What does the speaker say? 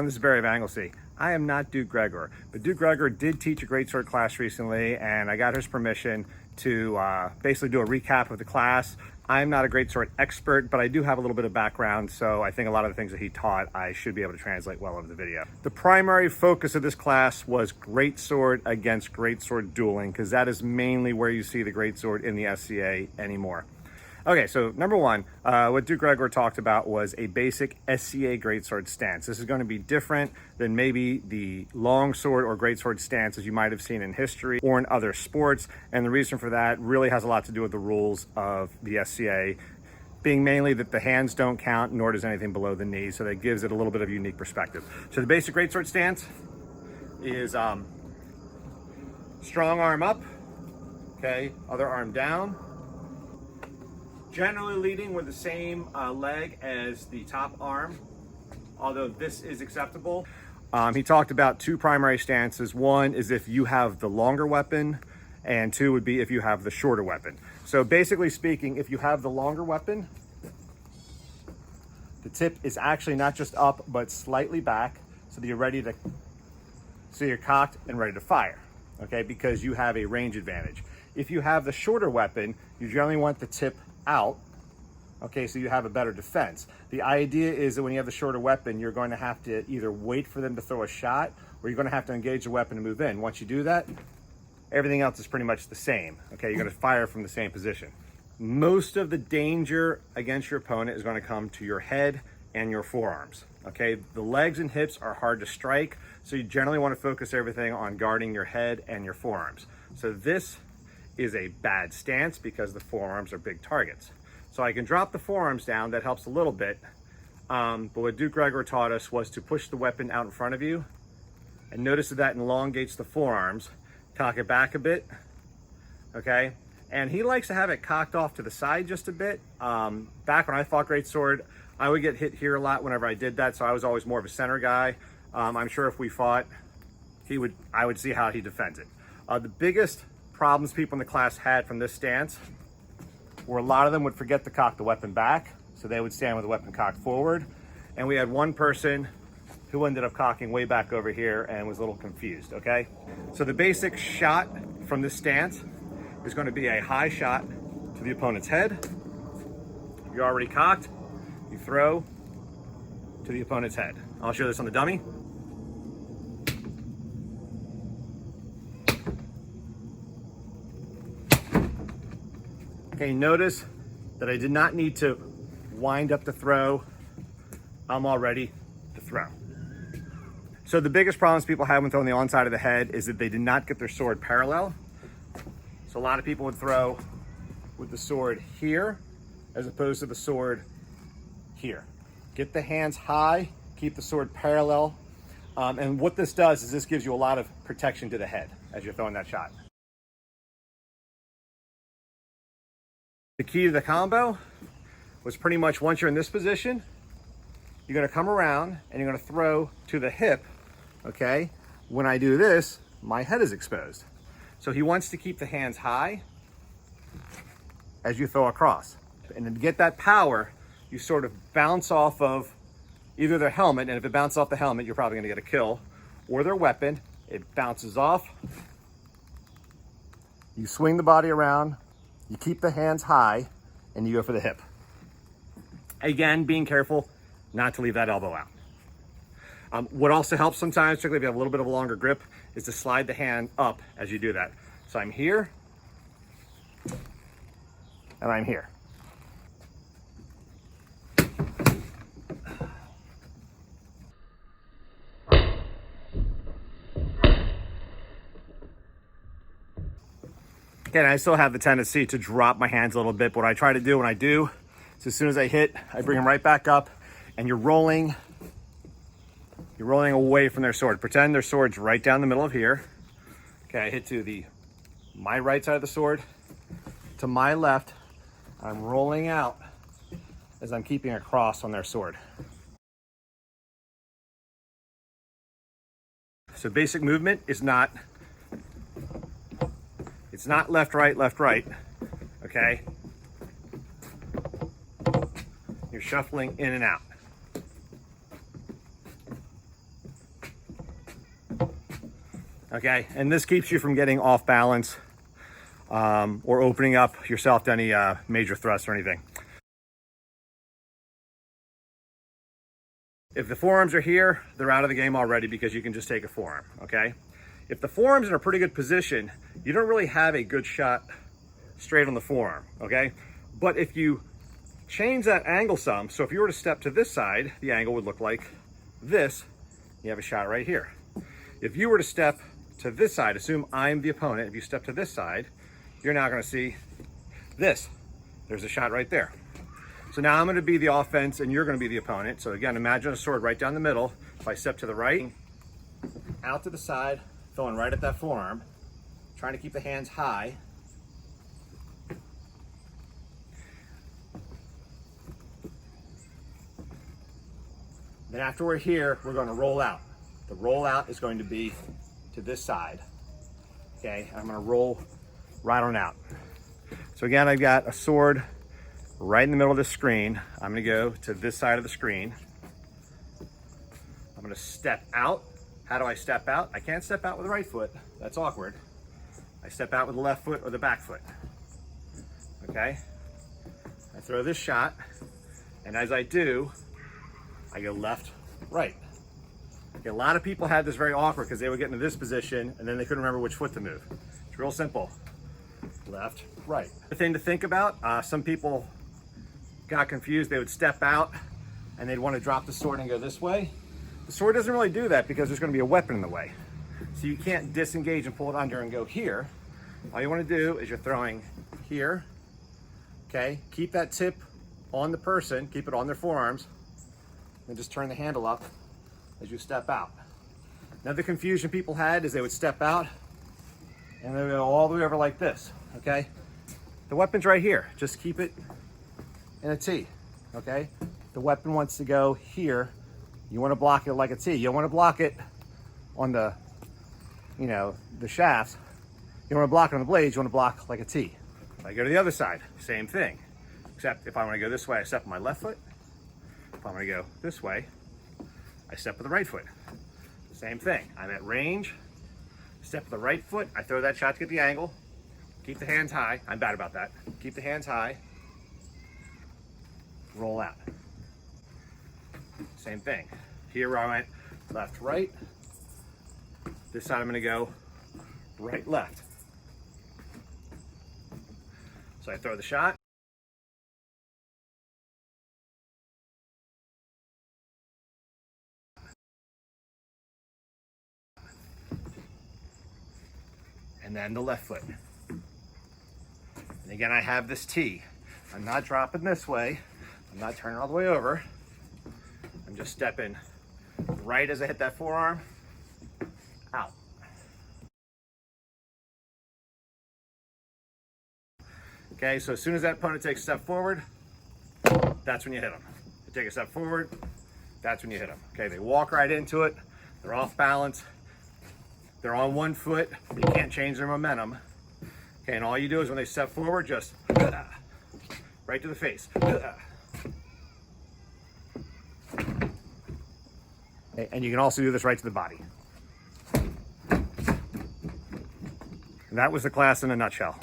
everyone, this is Barry of Anglesey. I am not Duke Gregor, but Duke Gregor did teach a Greatsword class recently, and I got his permission to basically do a recap of the class. I'm not a Greatsword expert, but I do have a little bit of background, so I think a lot of the things that he taught I should be able to translate well over the video. The primary focus of this class was Greatsword against Greatsword dueling, because that is mainly where you see the Greatsword in the SCA anymore. Okay, so number one, what Duke Gregor talked about was a basic SCA Greatsword stance. This is going to be different than maybe the longsword or Greatsword stances you might have seen in history or in other sports. And the reason for that really has a lot to do with the rules of the SCA, being mainly that the hands don't count, nor does anything below the knee. So that gives it a little bit of a unique perspective. So the basic Greatsword stance is strong arm up, okay, other arm down. Generally leading with the same leg as the top arm, although this is acceptable. He talked about two primary stances. One is if you have the longer weapon, and two would be if you have the shorter weapon. So basically speaking, if you have the longer weapon, the tip is actually not just up, but slightly back, so that you're ready to, so you're cocked and ready to fire, okay, because you have a range advantage. If you have the shorter weapon, you generally want the tip out, okay, so you have a better defense. The idea is that when you have the shorter weapon, you're going to have to either wait for them to throw a shot, or you're going to have to engage the weapon and move in. Once you do that, everything else is pretty much the same, okay? You're going to fire from the same position. Most of the danger against your opponent is going to come to your head and your forearms, okay? The legs and hips are hard to strike, so you generally want to focus everything on guarding your head and your forearms. So this is a bad stance because the forearms are big targets. So I can drop the forearms down, that helps a little bit. But what Duke Gregor taught us was to push the weapon out in front of you, and notice that elongates the forearms. Cock it back a bit, okay? And he likes to have it cocked off to the side just a bit. Back when I fought Greatsword, I would get hit here a lot whenever I did that, so I was always more of a center guy. I'm sure if we fought, I would see how he defends it. The biggest problems people in the class had from this stance were a lot of them would forget to cock the weapon back, so they would stand with the weapon cocked forward. And we had one person who ended up cocking way back over here and was a little confused, okay? So the basic shot from this stance is going to be a high shot to the opponent's head. You're already cocked, you throw to the opponent's head. I'll show this on the dummy. Okay, notice that I did not need to wind up the throw. I'm all ready to throw. So the biggest problems people have when throwing the onside of the head is that they did not get their sword parallel. So a lot of people would throw with the sword here as opposed to the sword here. Get the hands high, keep the sword parallel. And what this does is this gives you a lot of protection to the head as you're throwing that shot. The key to the combo was pretty much once you're in this position, you're going to come around and you're going to throw to the hip, okay? When I do this, my head is exposed. So he wants to keep the hands high as you throw across. And to get that power, you sort of bounce off of either their helmet, and if it bounces off the helmet, you're probably going to get a kill, or their weapon. It bounces off. You swing the body around. You keep the hands high, and you go for the hip. Again, being careful not to leave that elbow out. What also helps sometimes, particularly if you have a little bit of a longer grip, is to slide the hand up as you do that. So I'm here, and I'm here. Again, I still have the tendency to drop my hands a little bit, but what I try to do when I do is as soon as I hit, I bring them right back up, and you're rolling away from their sword. Pretend their sword's right down the middle of here. Okay, I hit to my right side of the sword, to my left. I'm rolling out as I'm keeping a cross on their sword. So basic movement is not left, right, okay? You're shuffling in and out. Okay, and this keeps you from getting off balance or opening up yourself to any major thrusts or anything. If the forearms are here, they're out of the game already because you can just take a forearm, okay? If the forearm's in a pretty good position, you don't really have a good shot straight on the forearm, okay? But if you change that angle some, so if you were to step to this side, the angle would look like this. You have a shot right here. If you were to step to this side, assume I'm the opponent, if you step to this side, you're now gonna see this. There's a shot right there. So now I'm gonna be the offense and you're gonna be the opponent. So again, imagine a sword right down the middle. If I step to the right, out to the side, throwing right at that forearm, trying to keep the hands high. Then after we're here, we're gonna roll out. The roll out is going to be to this side. Okay, I'm gonna roll right on out. So again, I've got a sword right in the middle of the screen. I'm gonna go to this side of the screen. I'm gonna step out. How do I step out? I can't step out with the right foot. That's awkward. I step out with the left foot or the back foot. Okay? I throw this shot, and as I do, I go left, right. Okay, a lot of people had this very awkward because they would get into this position and then they couldn't remember which foot to move. It's real simple. Left, right. The thing to think about, some people got confused. They would step out and they'd want to drop the sword and go this way. The sword doesn't really do that because there's going to be a weapon in the way. So you can't disengage and pull it under and go here. All you want to do is you're throwing here. Okay, keep that tip on the person, keep it on their forearms, and just turn the handle up as you step out. Another confusion people had is they would step out and they would go all the way over like this, okay? The weapon's right here. Just keep it in a T, okay? The weapon wants to go here. You want to block it like a T. You don't want to block it on the, you know, the shafts. You don't want to block it on the blades. You want to block like a T. If I go to the other side, same thing. Except if I want to go this way, I step with my left foot. If I want to go this way, I step with the right foot. Same thing. I'm at range, step with the right foot. I throw that shot to get the angle. Keep the hands high. I'm bad about that. Keep the hands high. Roll out. Same thing. Here I went left, right. This side I'm going to go right, left. So I throw the shot. And then the left foot. And again, I have this T. I'm not dropping this way. I'm not turning all the way over. I'm just stepping right as I hit that forearm, out. Okay, so as soon as that opponent takes a step forward, that's when you hit them. They take a step forward, that's when you hit them. Okay, they walk right into it. They're off balance. They're on one foot. They can't change their momentum. Okay, and all you do is when they step forward, just right to the face. And you can also do this right to the body. And that was the class in a nutshell.